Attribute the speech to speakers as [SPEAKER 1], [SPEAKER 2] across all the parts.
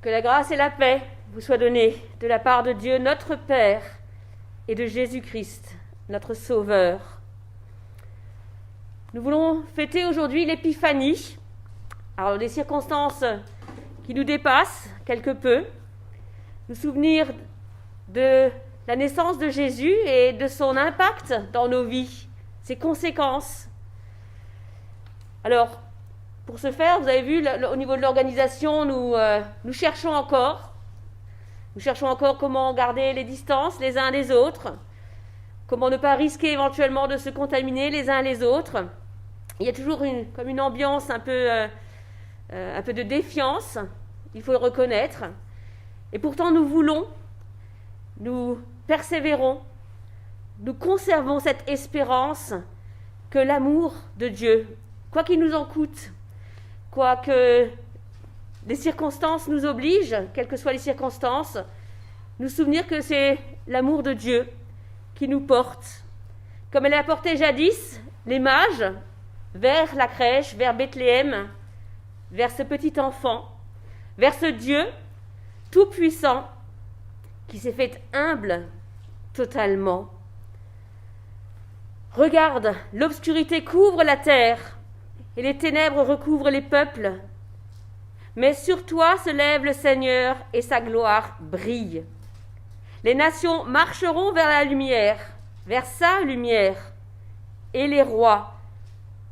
[SPEAKER 1] Que la grâce et la paix vous soient données de la part de Dieu notre Père et de Jésus-Christ, notre Sauveur. Nous voulons fêter aujourd'hui l'Épiphanie. Alors, des circonstances qui nous dépassent quelque peu, nous souvenir de la naissance de Jésus et de son impact dans nos vies, ses conséquences. Alors, pour ce faire, vous avez vu, au niveau de l'organisation, nous cherchons encore. Nous cherchons encore comment garder les distances les uns des autres, comment ne pas risquer éventuellement de se contaminer les uns les autres. Il y a toujours comme une ambiance un peu de défiance, il faut le reconnaître. Et pourtant, nous persévérons, nous conservons cette espérance que l'amour de Dieu, quoi qu'il nous en coûte, quoi que les circonstances nous obligent, quelles que soient les circonstances, nous souvenir que c'est l'amour de Dieu qui nous porte. Comme elle a porté jadis les mages vers la crèche, vers Bethléem, vers ce petit enfant, vers ce Dieu tout-puissant qui s'est fait humble totalement. Regarde, l'obscurité couvre la terre et les ténèbres recouvrent les peuples. Mais sur toi se lève le Seigneur et sa gloire brille. Les nations marcheront vers la lumière, vers sa lumière, et les rois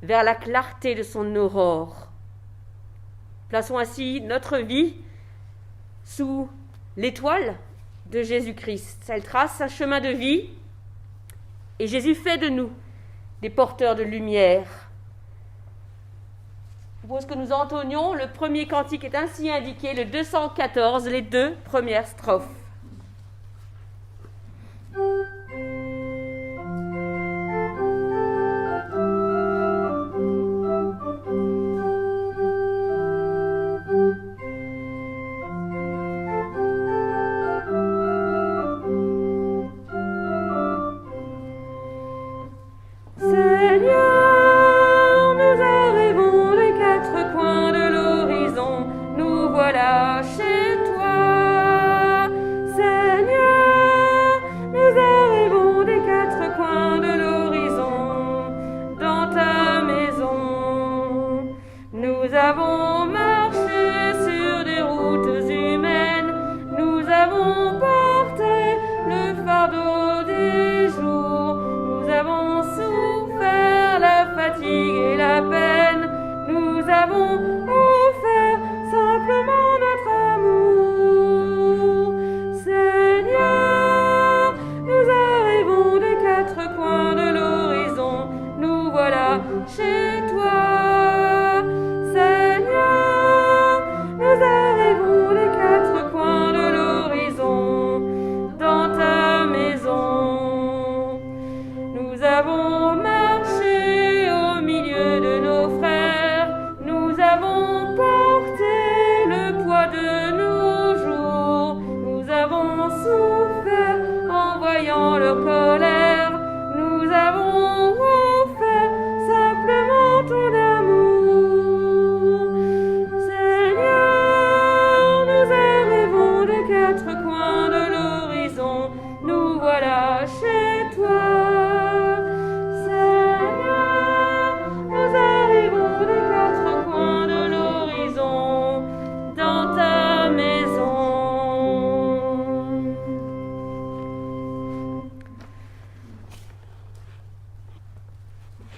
[SPEAKER 1] vers la clarté de son aurore. Plaçons ainsi notre vie sous l'étoile de Jésus-Christ. Elle trace un chemin de vie et Jésus fait de nous des porteurs de lumière. Je propose que nous entonnions. Le premier cantique est ainsi indiqué, le 214, les 2 premières strophes.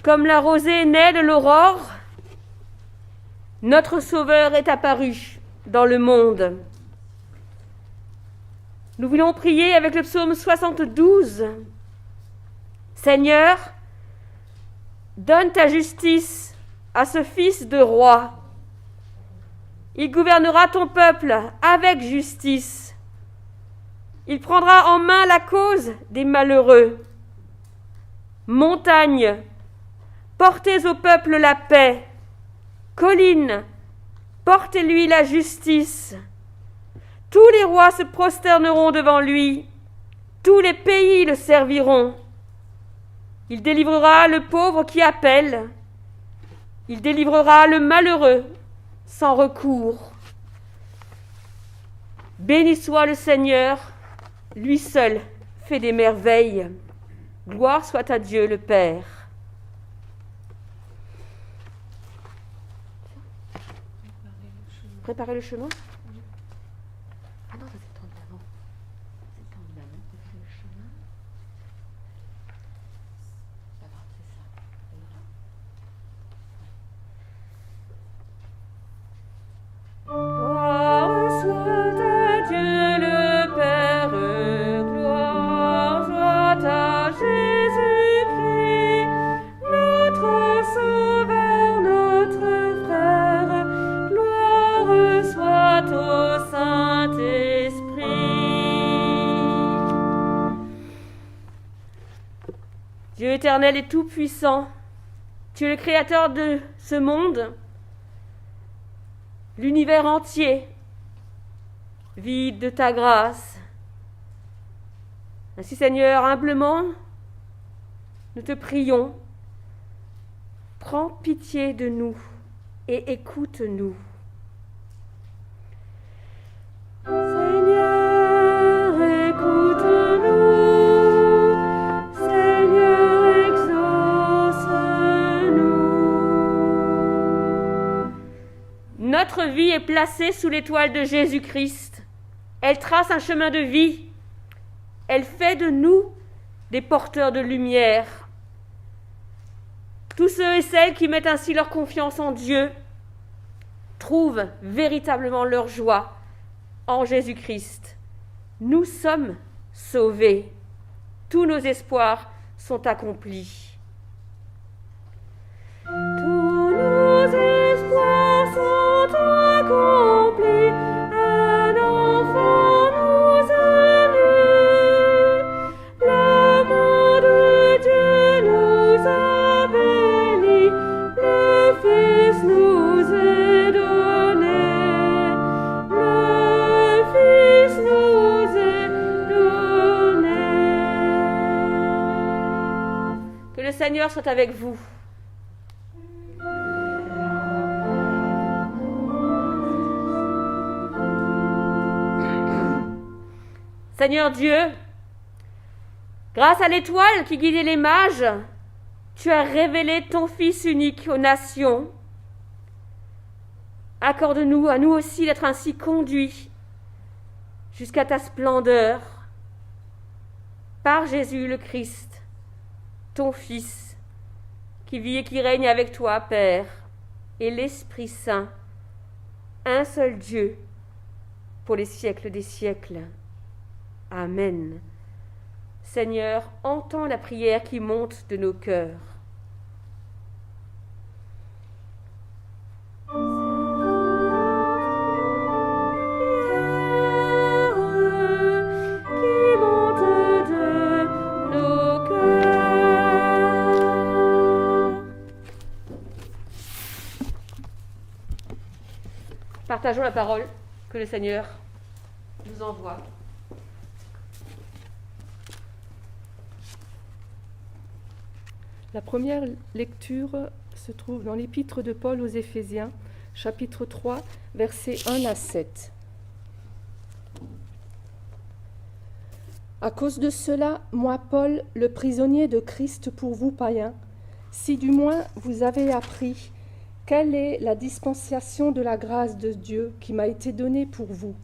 [SPEAKER 1] Comme la rosée naît de l'aurore, notre Sauveur est apparu dans le monde. Nous voulons prier avec le psaume 72. Seigneur, donne ta justice à ce fils de roi. Il gouvernera ton peuple avec justice. Il prendra en main la cause des malheureux. Montagne, portez au peuple la paix. Collines, portez-lui la justice. Tous les rois se prosterneront devant lui. Tous les pays le serviront. Il délivrera le pauvre qui appelle. Il délivrera le malheureux sans recours. Béni soit le Seigneur, lui seul fait des merveilles. Gloire soit à Dieu le Père. Préparez le chemin. Ah non, ça c'est le temps de l'avant. C'est le temps de l'avant. Préparez le chemin. D'abord, c'est ça. Gloire soit à Dieu le Père, gloire soit à Jésus-Christ, notre Sauveur, notre frère, gloire soit au Saint-Esprit. Dieu éternel et tout-puissant, tu es le créateur de ce monde, l'univers entier, vide de ta grâce. Ainsi, Seigneur, humblement, nous te prions, prends pitié de nous et écoute-nous. Seigneur, écoute-nous. Seigneur, exauce-nous. Notre vie est placée sous l'étoile de Jésus-Christ. Elle trace un chemin de vie. Elle fait de nous des porteurs de lumière. Tous ceux et celles qui mettent ainsi leur confiance en Dieu trouvent véritablement leur joie en Jésus-Christ. Nous sommes sauvés. Tous nos espoirs sont accomplis. Tous nos espoirs sont accomplis. Un enfant nous est né. L'amour de Dieu nous a bénis. Le Fils nous est donné. Le Fils nous est donné. Que le Seigneur soit avec vous. Seigneur Dieu, grâce à l'étoile qui guidait les mages, tu as révélé ton Fils unique aux nations. Accorde-nous à nous aussi d'être ainsi conduits jusqu'à ta splendeur par Jésus le Christ, ton Fils, qui vit et qui règne avec toi, Père, et l'Esprit Saint, un seul Dieu, pour les siècles des siècles. Amen. Seigneur, entends la prière qui monte de nos cœurs. Qui monte de nos cœurs. Partageons la parole que le Seigneur nous envoie.
[SPEAKER 2] La première lecture se trouve dans l'épître de Paul aux Éphésiens, chapitre 3, versets 1 à 7. À cause de cela, moi, Paul, le prisonnier de Christ pour vous païens, si du moins vous avez appris quelle est la dispensation de la grâce de Dieu qui m'a été donnée pour vous.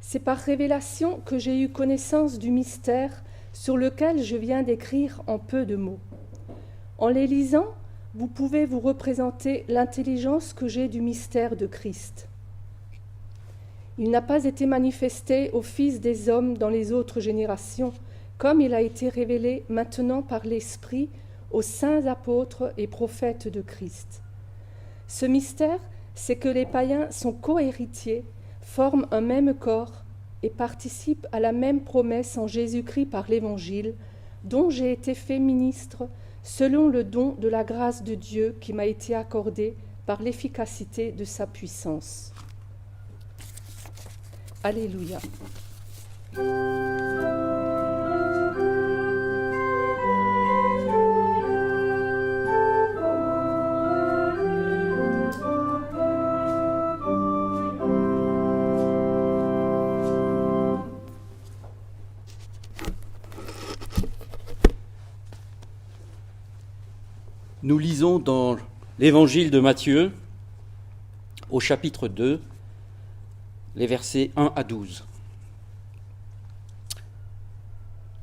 [SPEAKER 2] C'est par révélation que j'ai eu connaissance du mystère sur lequel je viens d'écrire en peu de mots. En les lisant, vous pouvez vous représenter l'intelligence que j'ai du mystère de Christ. Il n'a pas été manifesté aux fils des hommes dans les autres générations, comme il a été révélé maintenant par l'Esprit aux saints apôtres et prophètes de Christ. Ce mystère, c'est que les païens sont co-héritiers, forment un même corps et participent à la même promesse en Jésus-Christ par l'Évangile, dont j'ai été fait ministre selon le don de la grâce de Dieu qui m'a été accordé par l'efficacité de sa puissance. Alléluia.
[SPEAKER 3] Nous lisons dans l'évangile de Matthieu, au chapitre 2, les versets 1 à 12.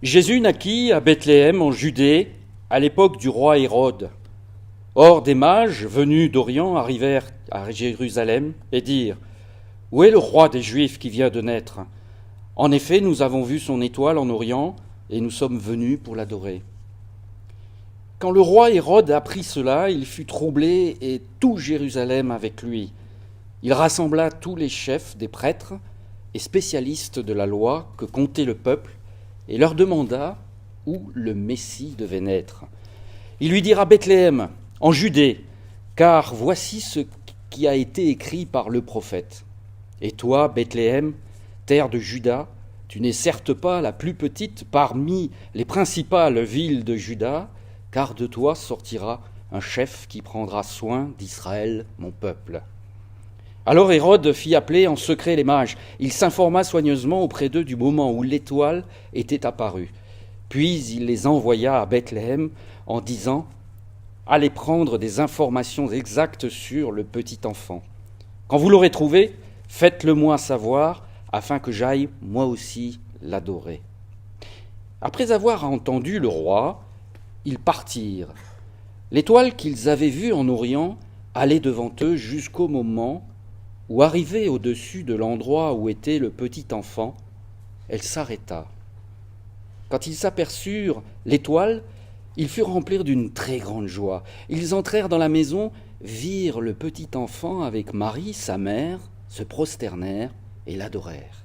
[SPEAKER 3] Jésus naquit à Bethléem en Judée à l'époque du roi Hérode. Or des mages venus d'Orient arrivèrent à Jérusalem et dirent : « Où est le roi des Juifs qui vient de naître ? En effet, nous avons vu son étoile en Orient et nous sommes venus pour l'adorer. » Quand le roi Hérode apprit cela, il fut troublé et tout Jérusalem avec lui. Il rassembla tous les chefs des prêtres et spécialistes de la loi que comptait le peuple et leur demanda où le Messie devait naître. Il lui dira : « Bethléem, en Judée, car voici ce qui a été écrit par le prophète. Et toi, Bethléem, terre de Juda, tu n'es certes pas la plus petite parmi les principales villes de Juda, car de toi sortira un chef qui prendra soin d'Israël, mon peuple. » Alors Hérode fit appeler en secret les mages. Il s'informa soigneusement auprès d'eux du moment où l'étoile était apparue. Puis il les envoya à Bethléem en disant : « Allez prendre des informations exactes sur le petit enfant. Quand vous l'aurez trouvé, faites-le-moi savoir, afin que j'aille moi aussi l'adorer. » Après avoir entendu le roi, ils partirent. L'étoile qu'ils avaient vue en Orient allait devant eux jusqu'au moment où, arrivée au-dessus de l'endroit où était le petit enfant, elle s'arrêta. Quand ils s'aperçurent l'étoile, ils furent remplis d'une très grande joie. Ils entrèrent dans la maison, virent le petit enfant avec Marie, sa mère, se prosternèrent et l'adorèrent.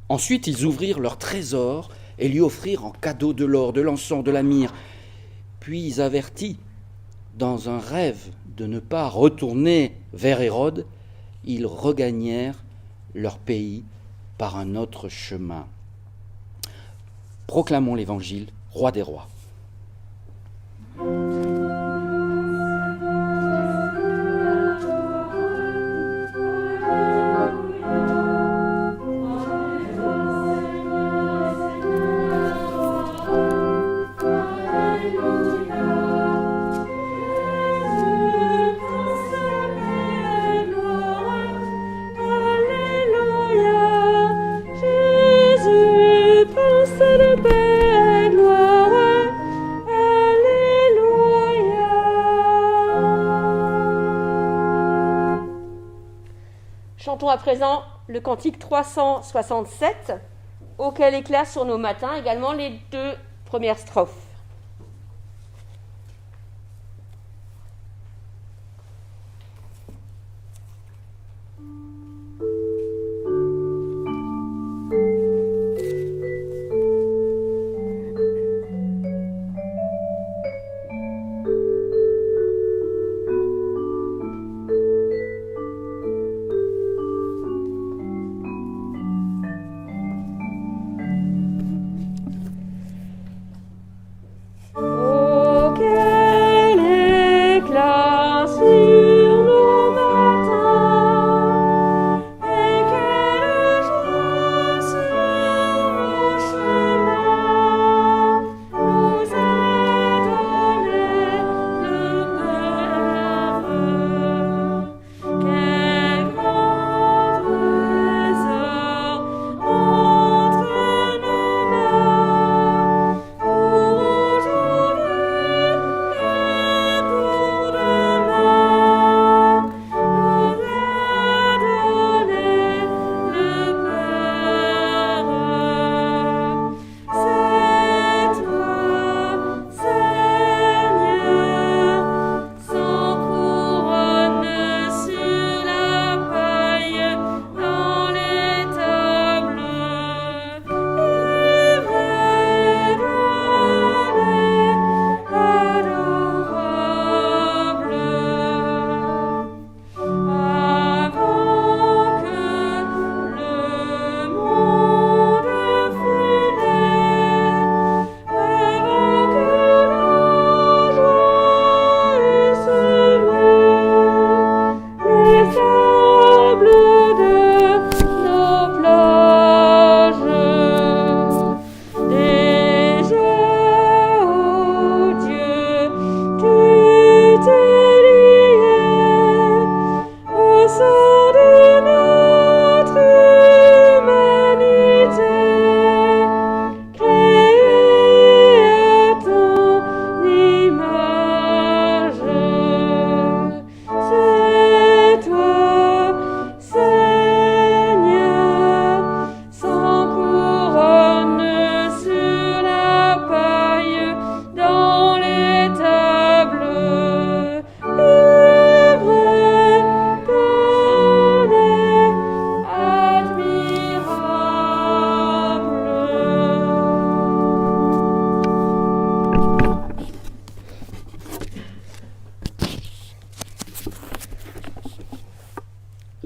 [SPEAKER 3] Ensuite, ils ouvrirent leur trésor et lui offrirent en cadeau de l'or, de l'encens, de la myrrhe. Puis, avertis dans un rêve de ne pas retourner vers Hérode, ils regagnèrent leur pays par un autre chemin. Proclamons l'Évangile, roi des rois.
[SPEAKER 1] Chantons à présent le cantique 367, auquel éclairent sur nos matins également les 2 premières strophes.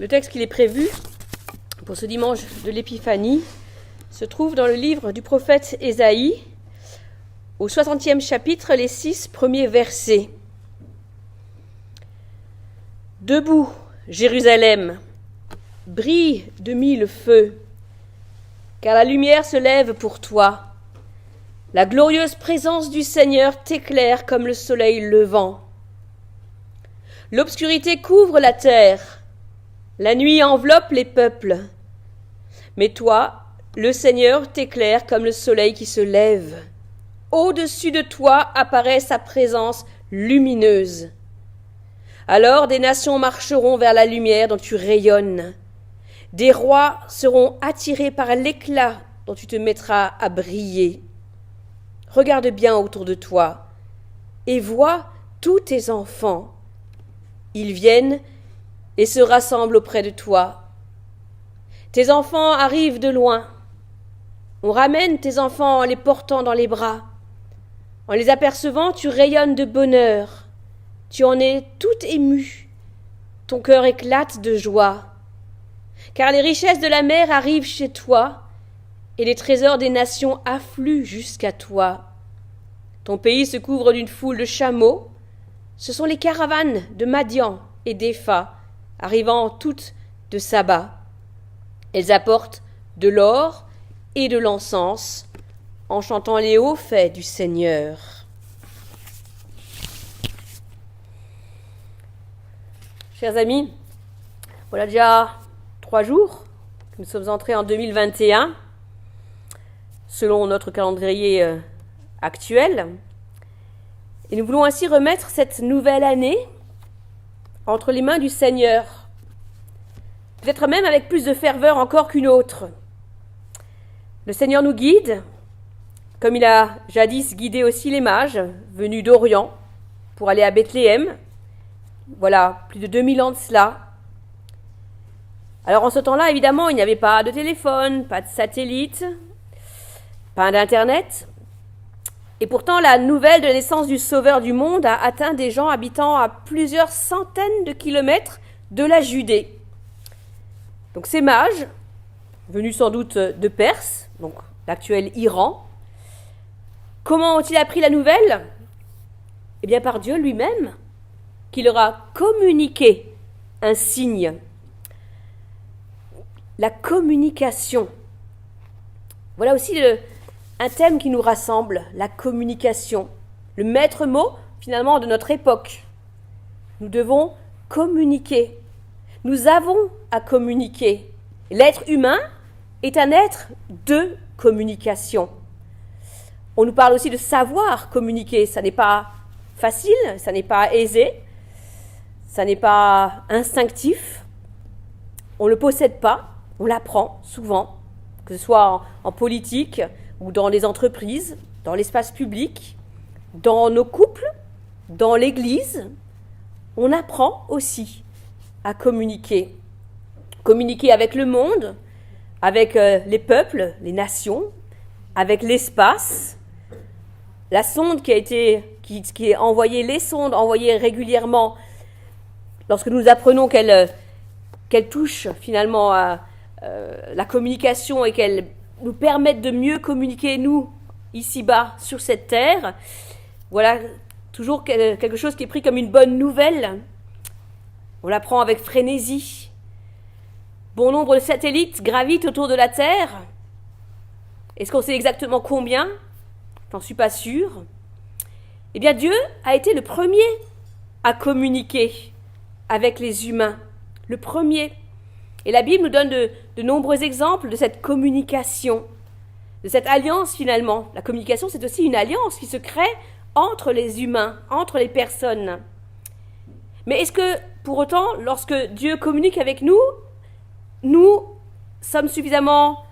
[SPEAKER 1] Le texte qu'il est prévu pour ce dimanche de l'Épiphanie se trouve dans le livre du prophète Ésaïe, au 60e chapitre, les 6 premiers versets. Debout, Jérusalem, brille de 1000 feux, car la lumière se lève pour toi. La glorieuse présence du Seigneur t'éclaire comme le soleil levant. L'obscurité couvre la terre, la nuit enveloppe les peuples. Mais toi, le Seigneur t'éclaire comme le soleil qui se lève. Au-dessus de toi apparaît sa présence lumineuse. Alors des nations marcheront vers la lumière dont tu rayonnes. Des rois seront attirés par l'éclat dont tu te mettras à briller. Regarde bien autour de toi et vois tous tes enfants. Ils viennent et se rassemblent auprès de toi. Tes enfants arrivent de loin. On ramène tes enfants en les portant dans les bras. En les apercevant, tu rayonnes de bonheur. Tu en es tout ému. Ton cœur éclate de joie. Car les richesses de la mer arrivent chez toi, et les trésors des nations affluent jusqu'à toi. Ton pays se couvre d'une foule de chameaux. Ce sont les caravanes de Madian et d'Épha, arrivant toutes de Saba. Elles apportent de l'or et de l'encens, en chantant les hauts faits du Seigneur. Chers amis, voilà déjà 3 jours que nous sommes entrés en 2021, selon notre calendrier actuel. Et nous voulons ainsi remettre cette nouvelle année entre les mains du Seigneur, peut-être même avec plus de ferveur encore qu'une autre. Le Seigneur nous guide, comme il a jadis guidé aussi les mages venus d'Orient pour aller à Bethléem. Voilà, plus de 2000 ans de cela. Alors en ce temps-là, évidemment, il n'y avait pas de téléphone, pas de satellite, pas d'internet. Et pourtant, la nouvelle de la naissance du Sauveur du monde a atteint des gens habitant à plusieurs centaines de kilomètres de la Judée. Donc ces mages, venus sans doute de Perse, donc l'actuel Iran, comment ont-ils appris la nouvelle ? Eh bien par Dieu lui-même, qui leur a communiqué un signe. La communication. Voilà aussi un thème qui nous rassemble, la communication. Le maître mot, finalement, de notre époque. Nous devons communiquer. Nous avons à communiquer. L'être humain est un être de communication. On nous parle aussi de savoir communiquer. Ça n'est pas facile, ça n'est pas aisé, ça n'est pas instinctif. On ne le possède pas, on l'apprend souvent, que ce soit en politique ou dans les entreprises, dans l'espace public, dans nos couples, dans l'église. On apprend aussi à communiquer. Communiquer avec le monde, avec les peuples, les nations, avec l'espace. La sonde qui est envoyée, les sondes envoyées régulièrement, lorsque nous apprenons qu'elle touche finalement à la communication et qu'elle nous permettent de mieux communiquer, nous, ici-bas, sur cette terre. Voilà, toujours quelque chose qui est pris comme une bonne nouvelle. On l'apprend avec frénésie. Bon nombre de satellites gravitent autour de la Terre. Est-ce qu'on sait exactement combien ? J'en suis pas sûre. Eh bien, Dieu a été le premier à communiquer avec les humains. Le premier. Et la Bible nous donne de nombreux exemples de cette communication, de cette alliance finalement. La communication, c'est aussi une alliance qui se crée entre les humains, entre les personnes. Mais est-ce que, pour autant, lorsque Dieu communique avec nous, nous sommes suffisamment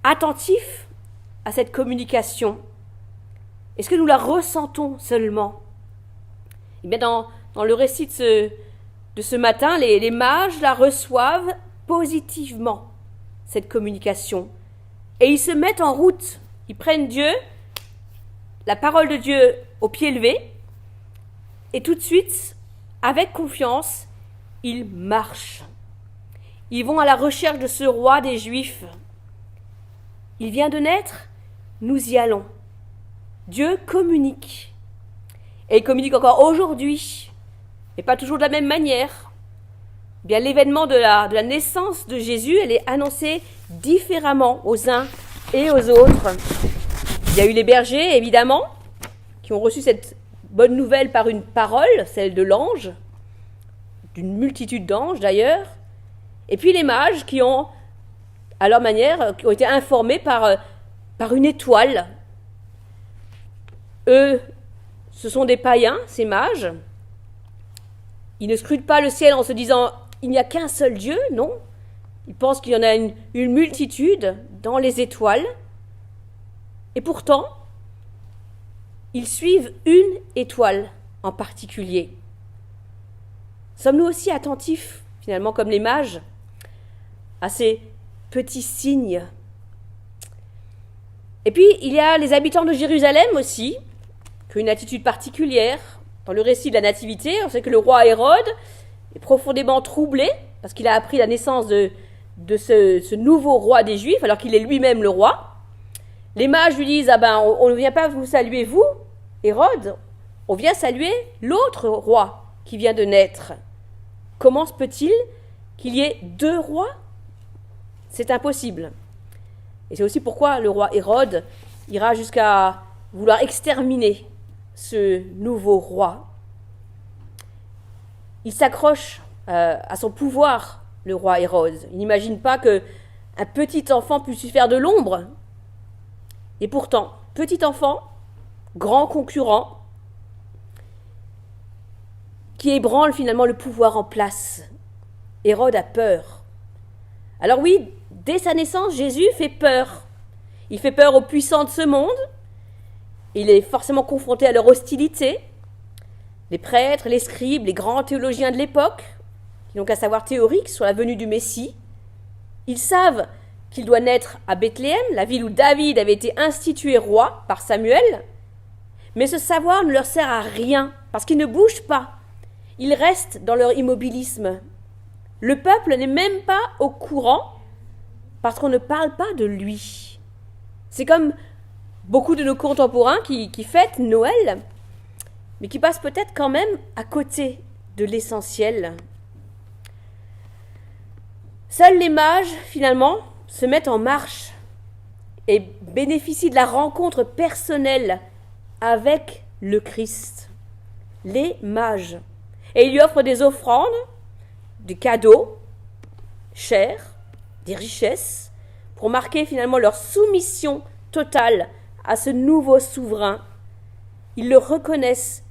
[SPEAKER 1] attentifs à cette communication ? Est-ce que nous la ressentons seulement ? Eh bien, dans le récit de ce matin, les mages la reçoivent positivement, cette communication. Et ils se mettent en route. Ils prennent Dieu, la parole de Dieu au pied levé, et tout de suite, avec confiance, ils marchent. Ils vont à la recherche de ce roi des Juifs. Il vient de naître, nous y allons. Dieu communique. Et il communique encore aujourd'hui, mais pas toujours de la même manière. Bien, l'événement de la naissance de Jésus, elle est annoncée différemment aux uns et aux autres. Il y a eu les bergers, évidemment, qui ont reçu cette bonne nouvelle par une parole, celle de l'ange, d'une multitude d'anges d'ailleurs. Et puis les mages qui ont, à leur manière, qui ont été informés par une étoile. Eux, ce sont des païens, ces mages. Ils ne scrutent pas le ciel en se disant « il n'y a qu'un seul Dieu », non. Ils pensent qu'il y en a une multitude dans les étoiles. Et pourtant, ils suivent une étoile en particulier. Sommes-nous aussi attentifs, finalement, comme les mages, à ces petits signes? Et puis, il y a les habitants de Jérusalem aussi, qui ont une attitude particulière. Dans le récit de la Nativité, on sait que le roi Hérode est profondément troublé parce qu'il a appris la naissance de ce nouveau roi des Juifs, alors qu'il est lui-même le roi. Les mages lui disent « Ah ben, on ne vient pas vous saluer vous, Hérode, on vient saluer l'autre roi qui vient de naître. Comment se peut-il qu'il y ait deux rois ? C'est impossible. » Et c'est aussi pourquoi le roi Hérode ira jusqu'à vouloir exterminer ce nouveau roi. Il s'accroche à son pouvoir, le roi Hérode. Il n'imagine pas qu'un petit enfant puisse lui faire de l'ombre. Et pourtant, petit enfant, grand concurrent, qui ébranle finalement le pouvoir en place. Hérode a peur. Alors oui, dès sa naissance, Jésus fait peur. Il fait peur aux puissants de ce monde. Il est forcément confronté à leur hostilité. Les prêtres, les scribes, les grands théologiens de l'époque, qui n'ont qu'un savoir théorique sur la venue du Messie, ils savent qu'il doit naître à Bethléem, la ville où David avait été institué roi par Samuel, mais ce savoir ne leur sert à rien, parce qu'ils ne bougent pas. Ils restent dans leur immobilisme. Le peuple n'est même pas au courant, parce qu'on ne parle pas de lui. C'est comme beaucoup de nos contemporains qui fêtent Noël, mais qui passent peut-être quand même à côté de l'essentiel. Seuls les mages, finalement, se mettent en marche et bénéficient de la rencontre personnelle avec le Christ. Les mages. Et ils lui offrent des offrandes, des cadeaux, chers, des richesses, pour marquer finalement leur soumission totale à ce nouveau souverain. Ils le reconnaissent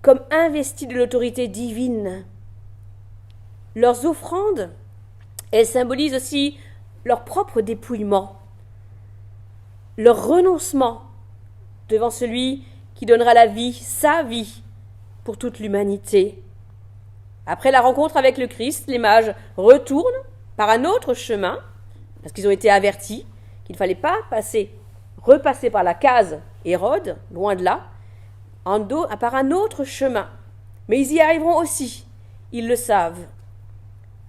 [SPEAKER 1] comme investi de l'autorité divine. Leurs offrandes, elles symbolisent aussi leur propre dépouillement, leur renoncement devant celui qui donnera la vie, sa vie, pour toute l'humanité. Après la rencontre avec le Christ, les mages retournent par un autre chemin, parce qu'ils ont été avertis qu'il ne fallait pas repasser par la case Hérode, loin de là, par un autre chemin. Mais ils y arriveront aussi, ils le savent.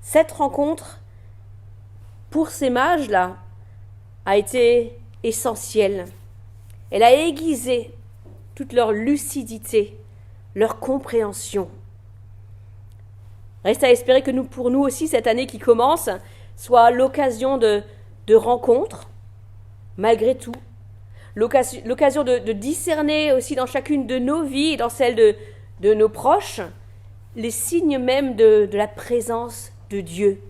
[SPEAKER 1] Cette rencontre, pour ces mages-là, a été essentielle. Elle a aiguisé toute leur lucidité, leur compréhension. Reste à espérer que pour nous aussi, cette année qui commence, soit l'occasion de rencontres, malgré tout. L'occasion de discerner aussi dans chacune de nos vies et dans celle de nos proches, les signes même de la présence de Dieu.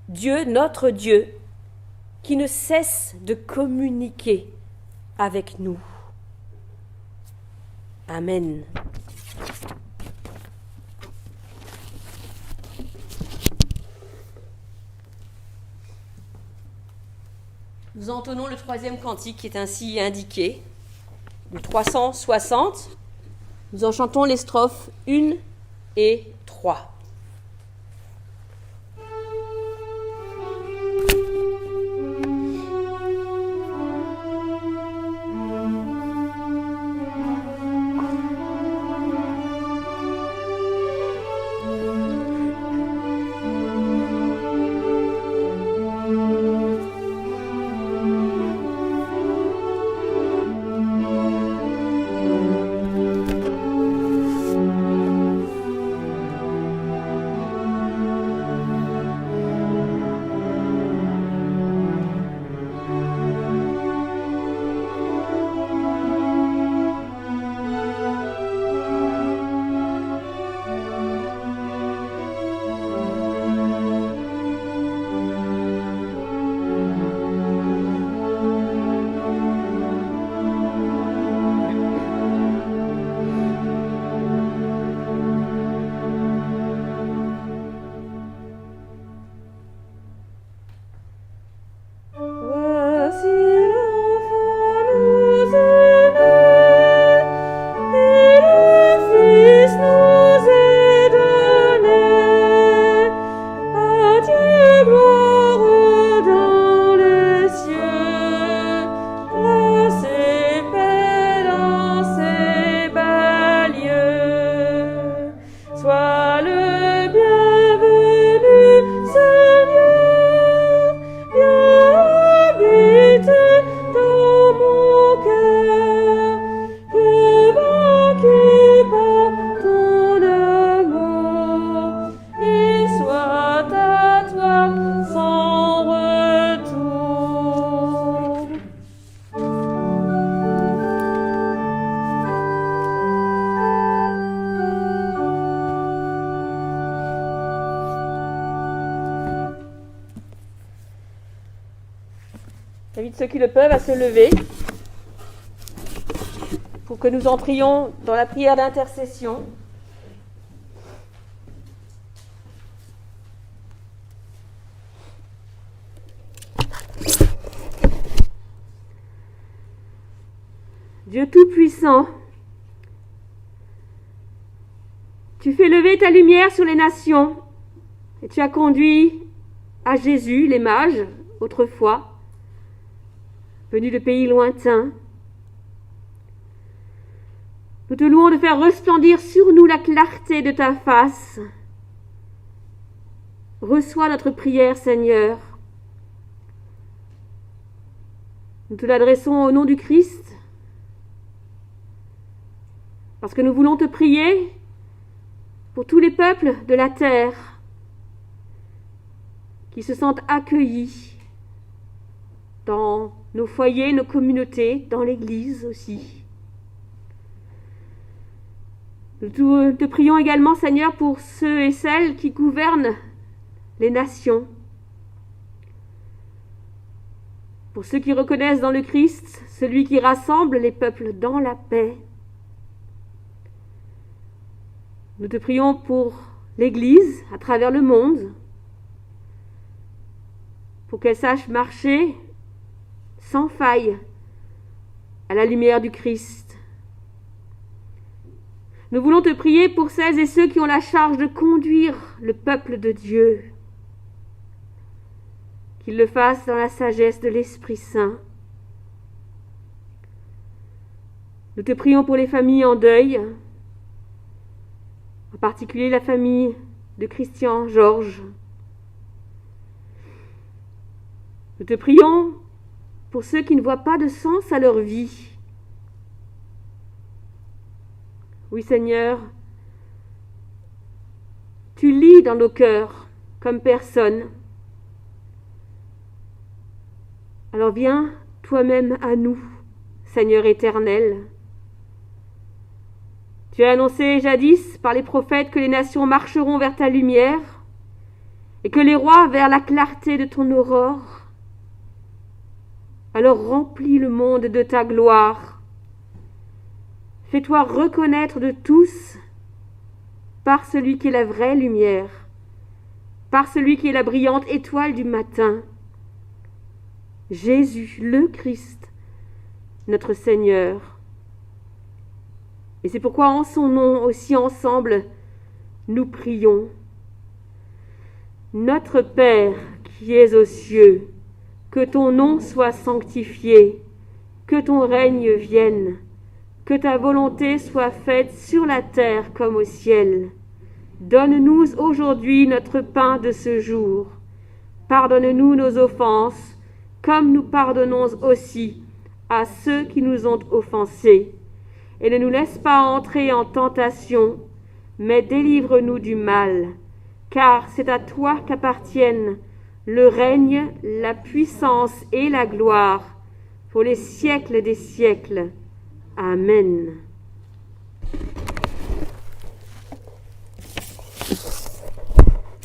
[SPEAKER 1] Dieu, notre Dieu, qui ne cesse de communiquer avec nous. Amen. Nous entonnons le troisième cantique qui est ainsi indiqué, le 360. Nous en chantons les strophes 1 et 3. J'invite ceux qui le peuvent à se lever pour que nous entrions dans la prière d'intercession. Dieu Tout-Puissant, tu fais lever ta lumière sur les nations et tu as conduit à Jésus, les mages, autrefois, venus de pays lointains. Nous te louons de faire resplendir sur nous la clarté de ta face. Reçois notre prière, Seigneur. Nous te l'adressons au nom du Christ, parce que nous voulons te prier pour tous les peuples de la terre qui se sentent accueillis dans nos foyers, nos communautés, dans l'Église aussi. Nous te prions également, Seigneur, pour ceux et celles qui gouvernent les nations, pour ceux qui reconnaissent dans le Christ celui qui rassemble les peuples dans la paix. Nous te prions pour l'Église à travers le monde, pour qu'elle sache marcher sans faille à la lumière du Christ. Nous voulons te prier pour celles et ceux qui ont la charge de conduire le peuple de Dieu, qu'ils le fassent dans la sagesse de l'Esprit Saint. Nous te prions pour les familles en deuil, en particulier la famille de Christian Georges. Nous te prions pour ceux qui ne voient pas de sens à leur vie. Oui, Seigneur, tu lis dans nos cœurs comme personne. Alors viens toi-même à nous, Seigneur éternel. Tu as annoncé jadis par les prophètes que les nations marcheront vers ta lumière et que les rois vers la clarté de ton aurore. Alors remplis le monde de ta gloire. Fais-toi reconnaître de tous par celui qui est la vraie lumière, par celui qui est la brillante étoile du matin, Jésus, le Christ, notre Seigneur. Et c'est pourquoi en son nom aussi ensemble, nous prions. Notre Père qui es aux cieux, que ton nom soit sanctifié, que ton règne vienne, que ta volonté soit faite sur la terre comme au ciel. Donne-nous aujourd'hui notre pain de ce jour. Pardonne-nous nos offenses, comme nous pardonnons aussi à ceux qui nous ont offensés. Et ne nous laisse pas entrer en tentation, mais délivre-nous du mal, car c'est à toi qu'appartiennent le règne, la puissance et la gloire, pour les siècles des siècles. Amen.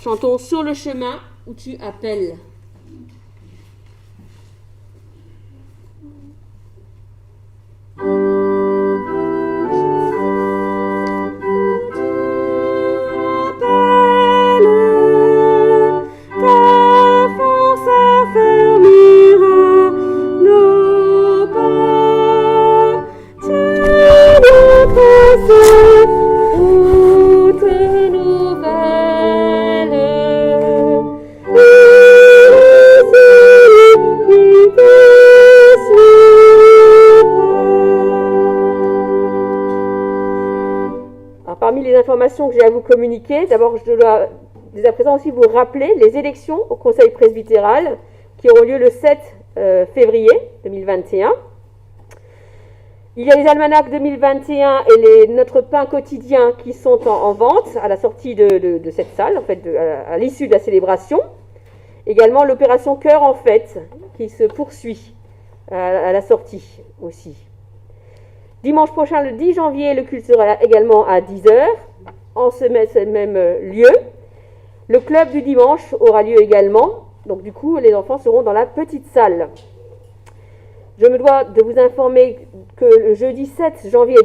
[SPEAKER 1] Chantons sur le chemin où tu appelles. Que j'ai à vous communiquer. D'abord, je dois dès à présent aussi vous rappeler les élections au Conseil presbytéral qui auront lieu le 7 février 2021. Il y a les almanachs 2021 et Notre Pain quotidien qui sont en vente à la sortie de cette salle, en fait, à l'issue de la célébration. Également l'opération Cœur en fête qui se poursuit à la sortie aussi. Dimanche prochain, le 10 janvier, le culte sera également à 10h. En ce même lieu. Le club du dimanche aura lieu également. Donc du coup, les enfants seront dans la petite salle. Je me dois de vous informer que le jeudi 7 janvier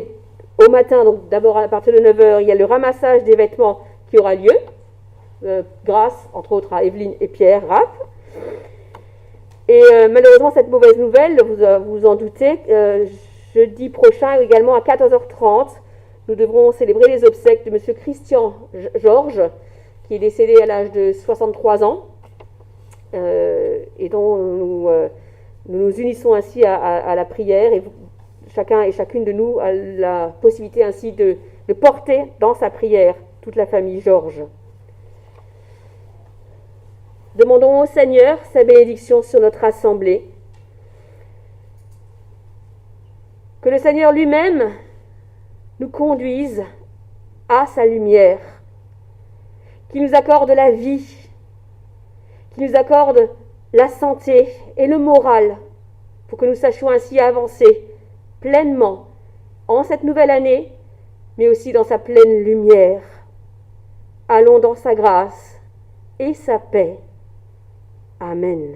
[SPEAKER 1] au matin, donc d'abord à partir de 9h, il y a le ramassage des vêtements qui aura lieu, grâce entre autres à Evelyne et Pierre Rapp. Et malheureusement, cette mauvaise nouvelle, vous vous en doutez, jeudi prochain également à 14h30, nous devrons célébrer les obsèques de M. Christian Georges, qui est décédé à l'âge de 63 ans, et dont nous nous unissons ainsi à la prière, et chacun et chacune de nous a la possibilité ainsi de porter dans sa prière toute la famille Georges. Demandons au Seigneur sa bénédiction sur notre assemblée. Que le Seigneur lui-même nous conduise à sa lumière, qu'il nous accorde la vie, qu'il nous accorde la santé et le moral pour que nous sachions ainsi avancer pleinement en cette nouvelle année, mais aussi dans sa pleine lumière. Allons dans sa grâce et sa paix. Amen.